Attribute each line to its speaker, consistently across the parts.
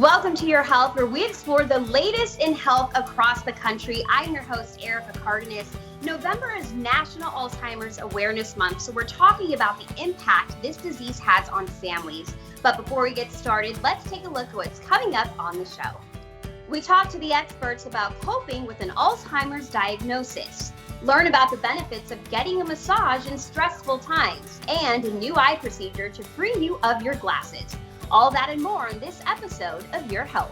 Speaker 1: Welcome to Your Health, where we explore the latest in health across the country. I'm your host, Erica Cardenas. November is National Alzheimer's Awareness Month, so we're talking about the impact this disease has on families. But before we get started, let's take a look at what's coming up on the show. We talk to the experts about coping with an Alzheimer's diagnosis, learn about the benefits of getting a massage in stressful times, and a new eye procedure to free you of your glasses. All that and more in this episode of Your Health.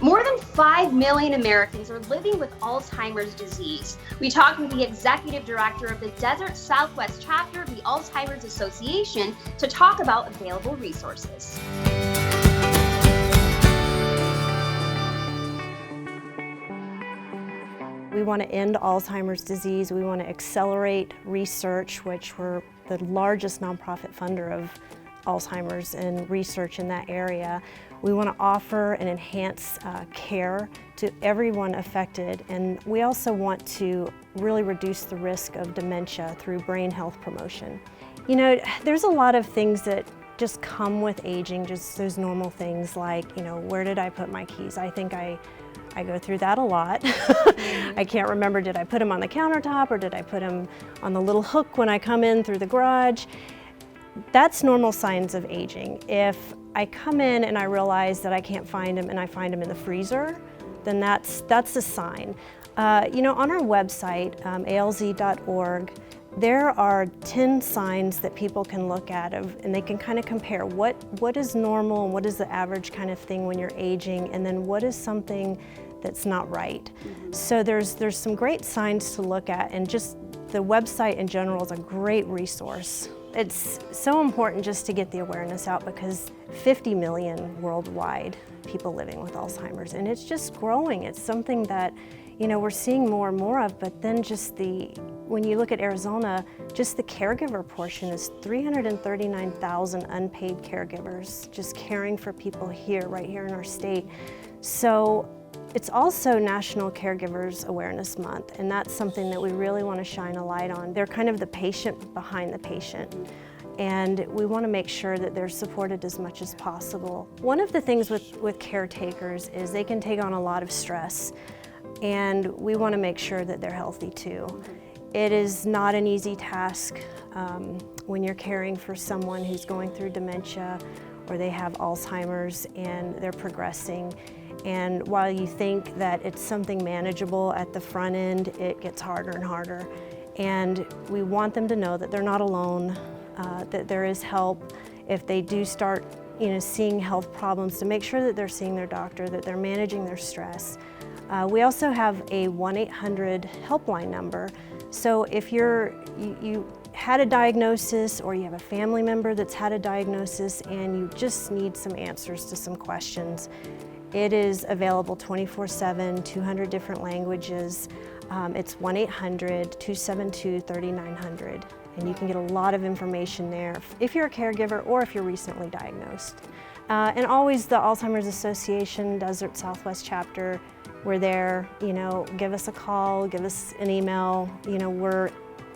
Speaker 1: More than 5 million Americans are living with Alzheimer's disease. We talked with the executive director of the Desert Southwest chapter of the Alzheimer's Association to talk about available resources.
Speaker 2: We want to end Alzheimer's disease. We want to accelerate research, which we're the largest nonprofit funder of Alzheimer's and research in that area. We want to offer and enhance care to everyone affected, and we also want to really reduce the risk of dementia through brain health promotion. You know, there's a lot of things that just come with aging, just those normal things like, you know, where did I put my keys? I think I go through that a lot. I can't remember, did I put them on the countertop or did I put them on the little hook when I come in through the garage? That's normal signs of aging. If I come in and I realize that I can't find them and I find them in the freezer, then that's a sign. You know, on our website, alz.org, there are 10 signs that people can look at and they can kind of compare what is normal and what is the average kind of thing when you're aging, and then what is something that's not right. So there's some great signs to look at, and just the website in general is a great resource. It's so important just to get the awareness out because 50 million worldwide people living with Alzheimer's, and it's just growing. It's something that, you know, we're seeing more and more of, but then just when you look at Arizona, just the caregiver portion is 339,000 unpaid caregivers just caring for people right here in our state. So it's also National Caregivers Awareness Month, and that's something that we really want to shine a light on. They're kind of the patient behind the patient, and we want to make sure that they're supported as much as possible. One of the things with caretakers is they can take on a lot of stress, and we want to make sure that they're healthy too. It is not an easy task when you're caring for someone who's going through dementia or they have Alzheimer's and they're progressing. And while you think that it's something manageable at the front end, it gets harder and harder. And we want them to know that they're not alone, that there is help if they do start, you know, seeing health problems, to make sure that they're seeing their doctor, that they're managing their stress. We also have a 1-800 helpline number. So if you had a diagnosis or you have a family member that's had a diagnosis and you just need some answers to some questions, it is available 24/7, 200 different languages. It's 1-800-272-3900, and you can get a lot of information there if you're a caregiver or if you're recently diagnosed. And always the Alzheimer's Association Desert Southwest chapter, we're there, you know, give us a call, give us an email, you know, we're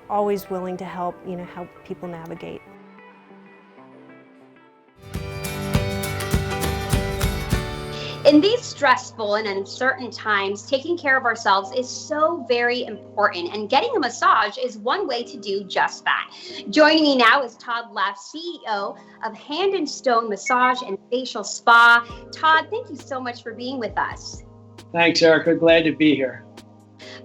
Speaker 2: always willing to help, you know, help people navigate.
Speaker 1: In these stressful and uncertain times, taking care of ourselves is so very important, and getting a massage is one way to do just that. Joining me now is Todd Leff, CEO of Handstone Massage and Facial Spa. Todd, thank you so much for being with us.
Speaker 3: Thanks, Erica. Glad to be here.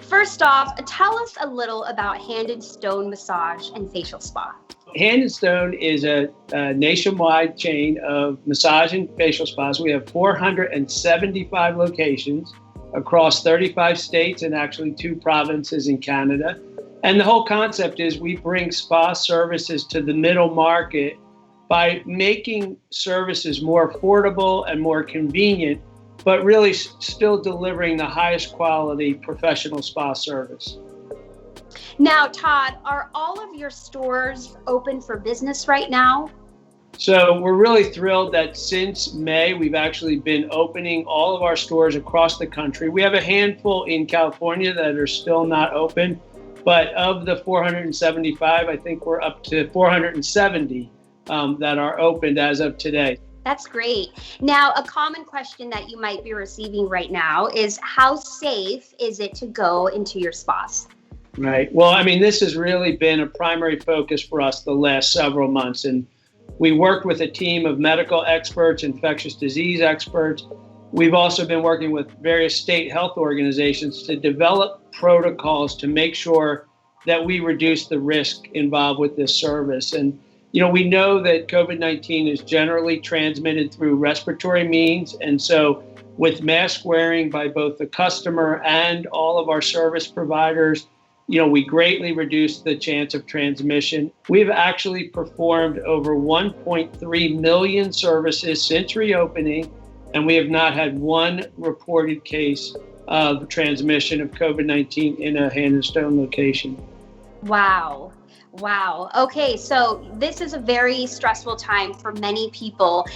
Speaker 1: First off, tell us a little about Handstone Massage and Facial Spa.
Speaker 3: Handstone is a nationwide chain of massage and facial spas. We have 475 locations across 35 states and actually 2 provinces in Canada. And the whole concept is we bring spa services to the middle market by making services more affordable and more convenient, but really still delivering the highest quality professional spa service.
Speaker 1: Now, Todd, are all of your stores open for business right now?
Speaker 3: So we're really thrilled that since May, we've actually been opening all of our stores across the country. We have a handful in California that are still not open, but of the 475, I think we're up to 470 that are opened as of today.
Speaker 1: That's great. Now, a common question that you might be receiving right now is how safe is it to go into your spas?
Speaker 3: Right. Well, I mean, this has really been a primary focus for us the last several months. And we worked with a team of medical experts, infectious disease experts. We've also been working with various state health organizations to develop protocols to make sure that we reduce the risk involved with this service. And, we know that COVID-19 is generally transmitted through respiratory means. And so with mask wearing by both the customer and all of our service providers, we greatly reduce the chance of transmission. We've actually performed over 1.3 million services since reopening, and we have not had one reported case of transmission of COVID-19 in a Handstone location.
Speaker 1: Wow. Okay, so this is a very stressful time for many people.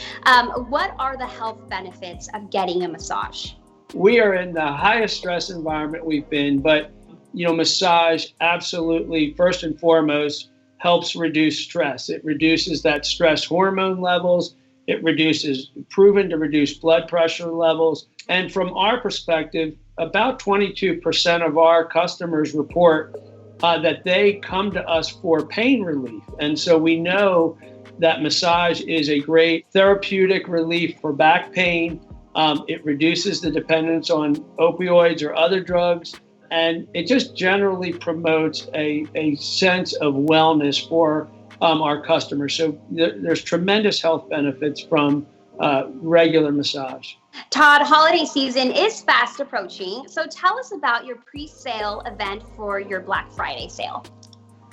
Speaker 1: What are the health benefits of getting a massage?
Speaker 3: We are in the highest stress environment we've been, but massage absolutely, first and foremost, helps reduce stress. It reduces that stress hormone levels. It proven to reduce blood pressure levels. And from our perspective, about 22% of our customers report that they come to us for pain relief. And so we know that massage is a great therapeutic relief for back pain. It reduces the dependence on opioids or other drugs. And it just generally promotes a sense of wellness for our customers. So there's tremendous health benefits from regular massage.
Speaker 1: Todd, holiday season is fast approaching. So tell us about your pre-sale event for your Black Friday sale.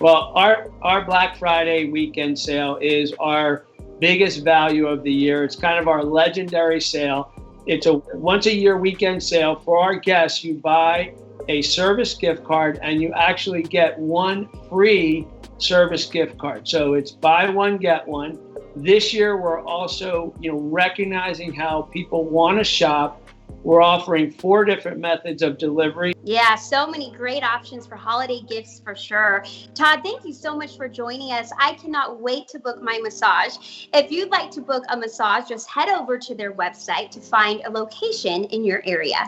Speaker 3: Well, our Black Friday weekend sale is our biggest value of the year. It's kind of our legendary sale. It's a once a year weekend sale. For our guests, you buy a service gift card and you actually get one free service gift card. So it's buy one, get one. This year, we're also, recognizing how people want to shop. We're offering 4 different methods of delivery.
Speaker 1: Yeah, so many great options for holiday gifts for sure. Todd, thank you so much for joining us. I cannot wait to book my massage. If you'd like to book a massage, just head over to their website to find a location in your area.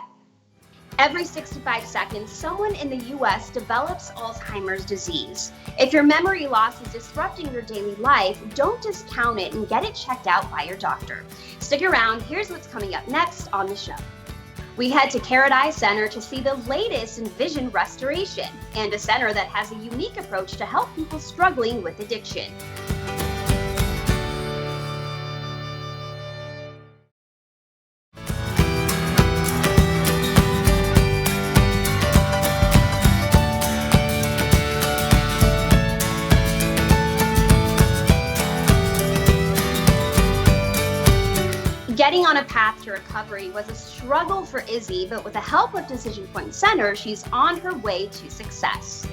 Speaker 1: Every 65 seconds, someone in the U.S. develops Alzheimer's disease. If your memory loss is disrupting your daily life, don't discount it and get it checked out by your doctor. Stick around, here's what's coming up next on the show. We head to Carrot Eye Center to see the latest in vision restoration and a center that has a unique approach to help people struggling with addiction. Getting on a path to recovery was a struggle for Izzy, but with the help of Decision Point Center, she's on her way to success.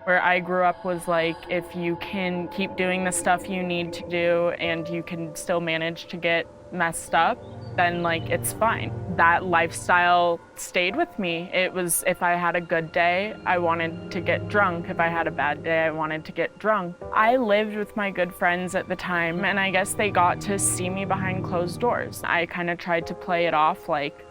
Speaker 4: Where I grew up was like, if you can keep doing the stuff you need to do and you can still manage to get messed up, then it's fine. That lifestyle stayed with me. It was, if I had a good day, I wanted to get drunk. If I had a bad day, I wanted to get drunk. I lived with my good friends at the time, and I guess they got to see me behind closed doors. I kind of tried to play it off like,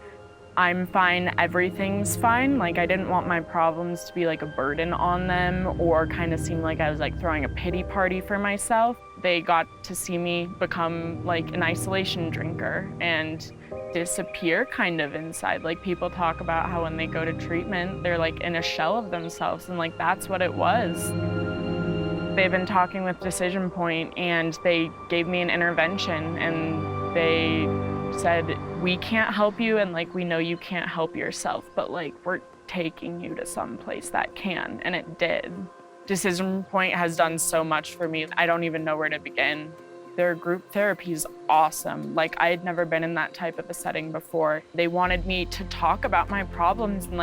Speaker 4: I'm fine, everything's fine. I didn't want my problems to be a burden on them or kind of seem like I was throwing a pity party for myself. They got to see me become an isolation drinker and disappear kind of inside. People talk about how when they go to treatment, they're in a shell of themselves, and that's what it was. They've been talking with Decision Point and they gave me an intervention and they said, we can't help you and we know you can't help yourself, but we're taking you to some place that can, and it did. Decision Point has done so much for me. I don't even know where to begin. Their group therapy is awesome. I had never been in that type of a setting before. They wanted me to talk about my problems and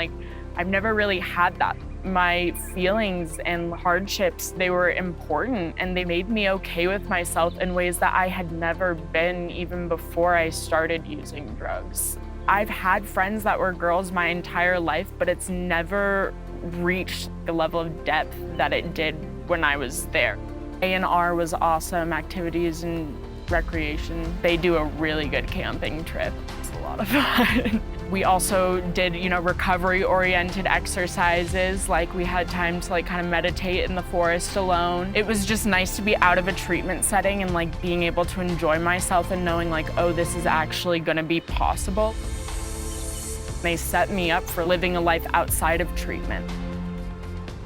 Speaker 4: I've never really had that. My feelings and hardships, they were important and they made me okay with myself in ways that I had never been even before I started using drugs. I've had friends that were girls my entire life, but it's never reached the level of depth that it did when I was there. A&R was awesome, activities and recreation. They do a really good camping trip. It's a lot of fun. We also did, recovery-oriented exercises, like we had time to kind of meditate in the forest alone. It was just nice to be out of a treatment setting and being able to enjoy myself and knowing oh, this is actually gonna be possible. They set me up for living a life outside of treatment.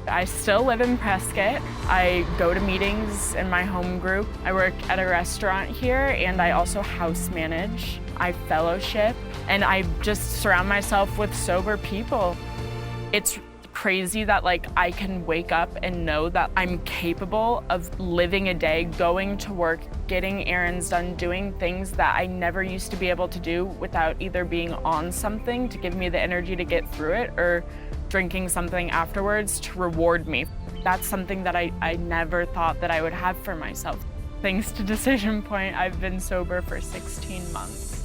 Speaker 4: I still live in Prescott. I go to meetings in my home group. I work at a restaurant here, and I also house manage. I fellowship, and I just surround myself with sober people. It's crazy that I can wake up and know that I'm capable of living a day, going to work, getting errands done, doing things that I never used to be able to do without either being on something to give me the energy to get through it or drinking something afterwards to reward me. That's something that I never thought that I would have for myself. Thanks to Decision Point, I've been sober for 16 months.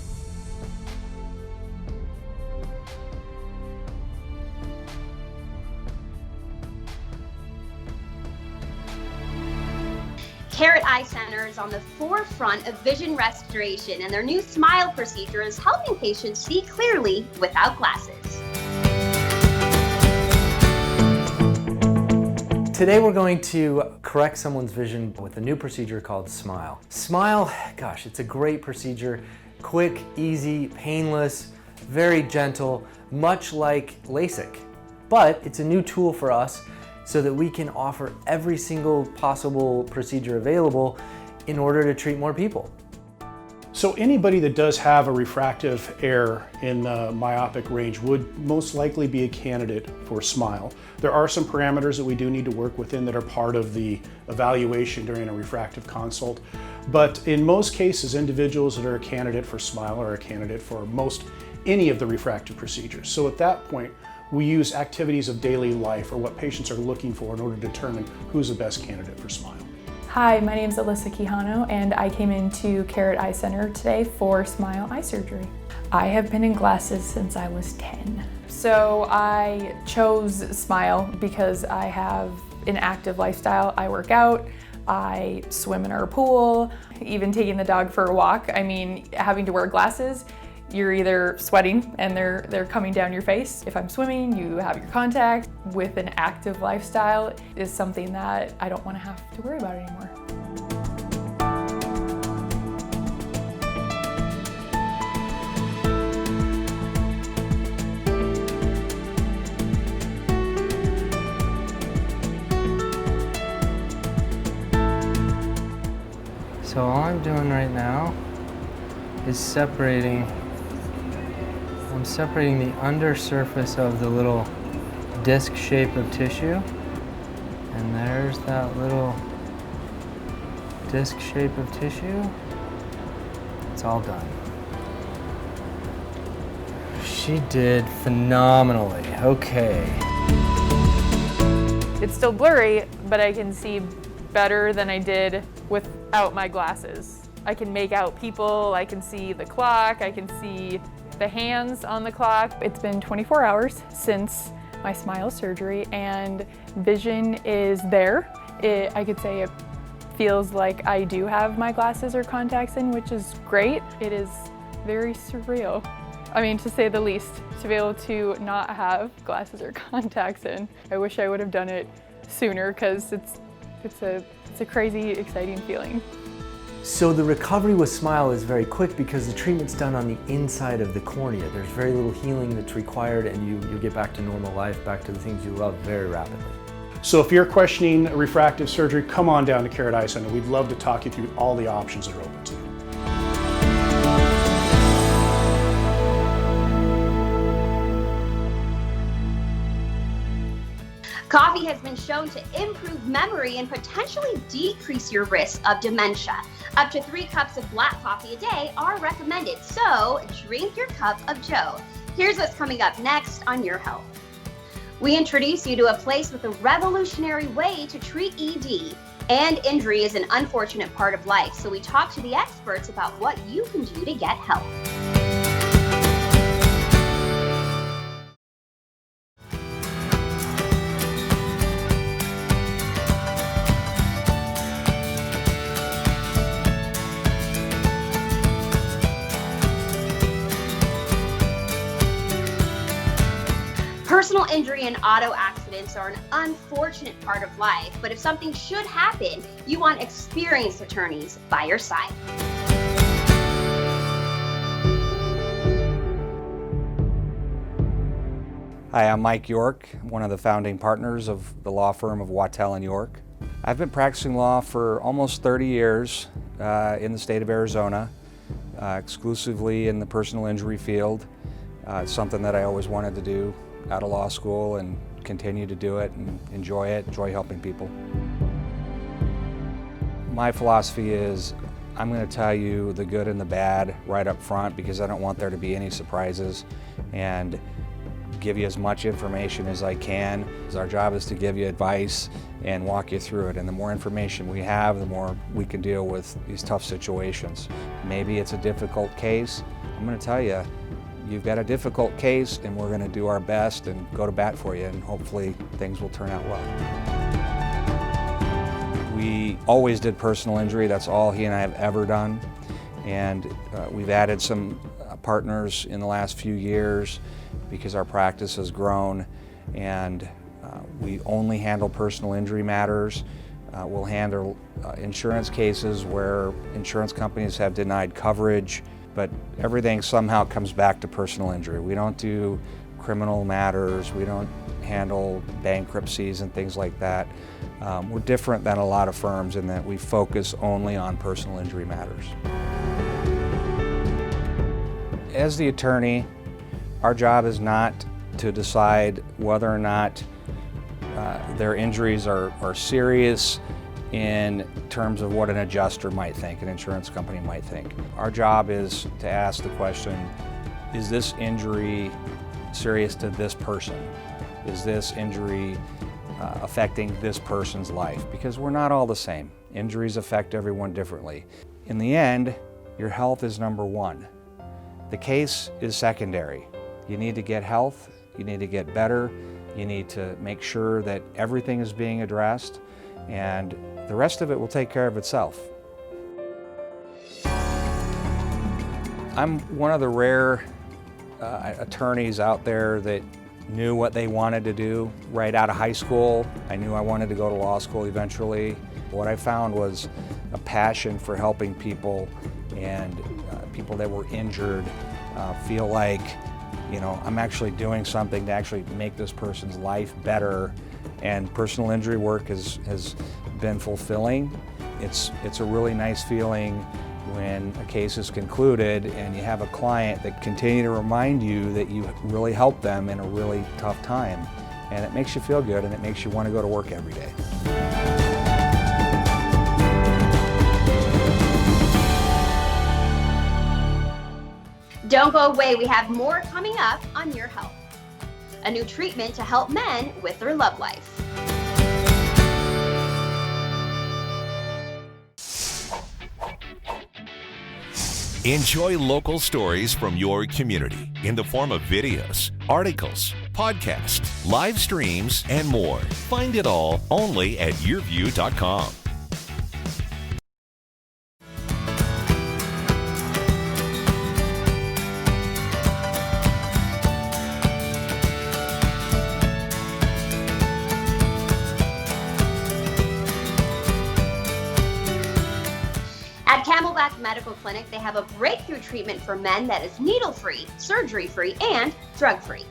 Speaker 1: Carrot Eye Center is on the forefront of vision restoration, and their new SMILE procedure is helping patients see clearly without glasses.
Speaker 5: Today we're going to correct someone's vision with a new procedure called SMILE. SMILE, gosh, it's a great procedure. Quick, easy, painless, very gentle, much like LASIK. But it's a new tool for us so that we can offer every single possible procedure available in order to treat more people.
Speaker 6: So anybody that does have a refractive error in the myopic range would most likely be a candidate for SMILE. There are some parameters that we do need to work within that are part of the evaluation during a refractive consult. But in most cases, individuals that are a candidate for SMILE are a candidate for any of the refractive procedures. So at that point, we use activities of daily life or what patients are looking for in order to determine who's the best candidate for SMILE.
Speaker 7: Hi, my name is Alyssa Quijano, and I came into Carrot Eye Center today for SMILE eye surgery. I have been in glasses since I was 10. So I chose SMILE because I have an active lifestyle. I work out, I swim in our pool, even taking the dog for a walk. I mean, having to wear glasses, you're either sweating and they're coming down your face. If I'm swimming, you have your contact. With an active lifestyle is something that I don't want to have to worry about anymore.
Speaker 5: So all I'm doing right now is separating the undersurface of the little disc shape of tissue, and there's that little disc shape of tissue. It's all done. She did phenomenally. Okay.
Speaker 7: It's still blurry, but I can see better than I did without my glasses. I can make out people, I can see the clock, I can see the hands on the clock. It's been 24 hours since my SMILE surgery, and vision is there. I could say it feels like I do have my glasses or contacts in, which is great. It is very surreal. I mean, to say the least, to be able to not have glasses or contacts in. I wish I would have done it sooner because it's a crazy, exciting feeling.
Speaker 5: So the recovery with SMILE is very quick because the treatment's done on the inside of the cornea. There's very little healing that's required, and you get back to normal life, back to the things you love very rapidly.
Speaker 6: So if you're questioning refractive surgery, come on down to Carrot Eye Center. We'd love to talk you through all the options that are open to you.
Speaker 1: Coffee has been shown to improve memory and potentially decrease your risk of dementia. Up to 3 cups of black coffee a day are recommended, so drink your cup of joe. Here's what's coming up next on Your Health. We introduce you to a place with a revolutionary way to treat ED. And injury is an unfortunate part of life, so we talk to the experts about what you can do to get help. Personal injury and auto accidents are an unfortunate part of life, but if something should happen, you want experienced attorneys by your side.
Speaker 8: Hi, I'm Mike York, one of the founding partners of the law firm of Wattell & York. I've been practicing law for almost 30 years in the state of Arizona, exclusively in the personal injury field. It's something that I always wanted to do out of law school and continue to do it and enjoy helping people. My philosophy is I'm going to tell you the good and the bad right up front because I don't want there to be any surprises, and give you as much information as I can. Our job is to give you advice and walk you through it, and the more information we have, the more we can deal with these tough situations. Maybe it's a difficult case. I'm going to tell you, you've got a difficult case and we're going to do our best and go to bat for you, and hopefully things will turn out well. We always did personal injury. That's all he and I have ever done, and we've added some partners in the last few years because our practice has grown, and we only handle personal injury matters. We'll handle insurance cases where insurance companies have denied coverage, but everything somehow comes back to personal injury. We don't do criminal matters, we don't handle bankruptcies and things like that. We're different than a lot of firms in that we focus only on personal injury matters. As the attorney, our job is not to decide whether or not their injuries are serious in terms of what an adjuster might think, an insurance company might think. Our job is to ask the question, is this injury serious to this person? Is this injury affecting this person's life? Because we're not all the same. Injuries affect everyone differently. In the end, your health is number one. The case is secondary. You need to get health, you need to get better, you need to make sure that everything is being addressed, and the rest of it will take care of itself. I'm one of the rare attorneys out there that knew what they wanted to do right out of high school. I knew I wanted to go to law school eventually. What I found was a passion for helping people, and people that were injured feel like, you know, I'm actually doing something to actually make this person's life better, and personal injury work has been fulfilling. It's a really nice feeling when a case is concluded and you have a client that continue to remind you that you really helped them in a really tough time, and it makes you feel good and it makes you want to go to work every day.
Speaker 1: Don't go away, we have more coming up on Your Health. A new treatment to help men with their love life.
Speaker 9: Enjoy local stories from your community in the form of videos, articles, podcasts, live streams, and more. Find it all only at yourview.com.
Speaker 1: At Camelback Medical Clinic, they have a breakthrough treatment for men that is needle-free, surgery-free, and drug-free.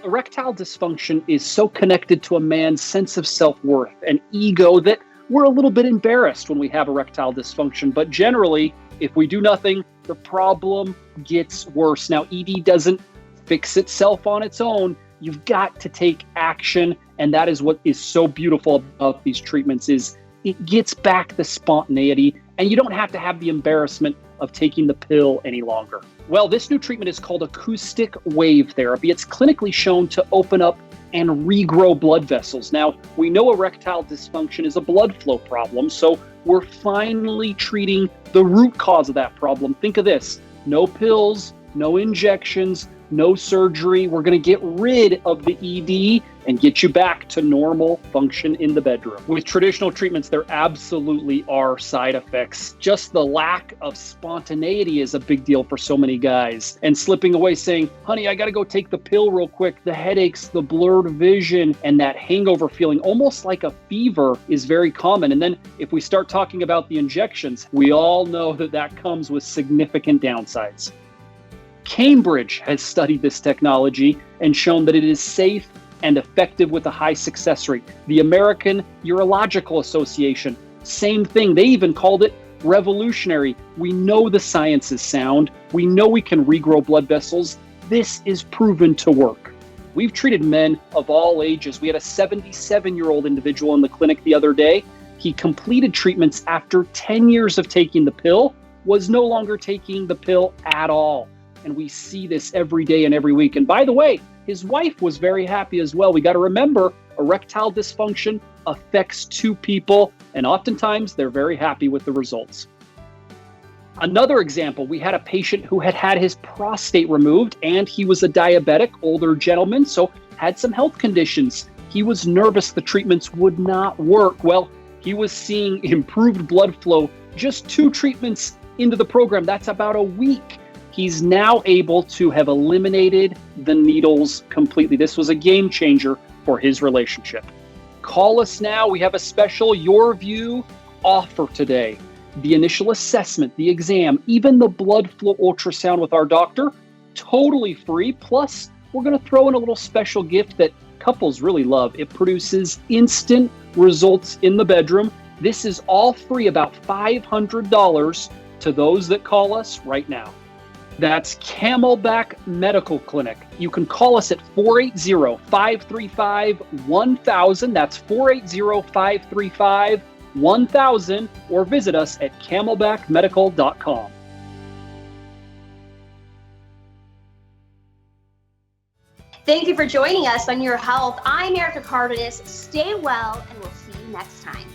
Speaker 10: Erectile dysfunction is so connected to a man's sense of self-worth and ego that we're a little bit embarrassed when we have erectile dysfunction. But generally, if we do nothing, the problem gets worse. Now, ED doesn't fix itself on its own. You've got to take action, and that is what is so beautiful about these treatments is it gets back the spontaneity, and you don't have to have the embarrassment of taking the pill any longer. Well, this new treatment is called acoustic wave therapy. It's clinically shown to open up and regrow blood vessels. Now, we know erectile dysfunction is a blood flow problem, so we're finally treating the root cause of that problem. Think of this: no pills, no injections, no surgery. We're going to get rid of the ED and get you back to normal function in the bedroom. With traditional treatments, there absolutely are side effects. Just the lack of spontaneity is a big deal for so many guys. And slipping away saying, honey, I got to go take the pill real quick. The headaches, the blurred vision, and that hangover feeling, almost like a fever, is very common. And then if we start talking about the injections, we all know that that comes with significant downsides. Cambridge has studied this technology and shown that it is safe and effective with a high success rate. The American Urological Association, same thing. They even called it revolutionary. We know the science is sound. We know we can regrow blood vessels. This is proven to work. We've treated men of all ages. We had a 77-year-old individual in the clinic the other day. He completed treatments after 10 years of taking the pill, was no longer taking the pill at all. And we see this every day and every week. And by the way, his wife was very happy as well. We got to remember, erectile dysfunction affects two people, and oftentimes they're very happy with the results. Another example, we had a patient who had had his prostate removed, and he was a diabetic, older gentleman, so had some health conditions. He was nervous the treatments would not work. Well, he was seeing improved blood flow just 2 treatments into the program. That's about a week. He's now able to have eliminated the needles completely. This was a game changer for his relationship. Call us now. We have a special Your View offer today. The initial assessment, the exam, even the blood flow ultrasound with our doctor, totally free. Plus, we're going to throw in a little special gift that couples really love. It produces instant results in the bedroom. This is all free, about $500 to those that call us right now. That's Camelback Medical Clinic. You can call us at 480-535-1000. That's 480-535-1000, or visit us at camelbackmedical.com.
Speaker 1: Thank you for joining us on Your Health. I'm Erica Cardenas. Stay well, and we'll see you next time.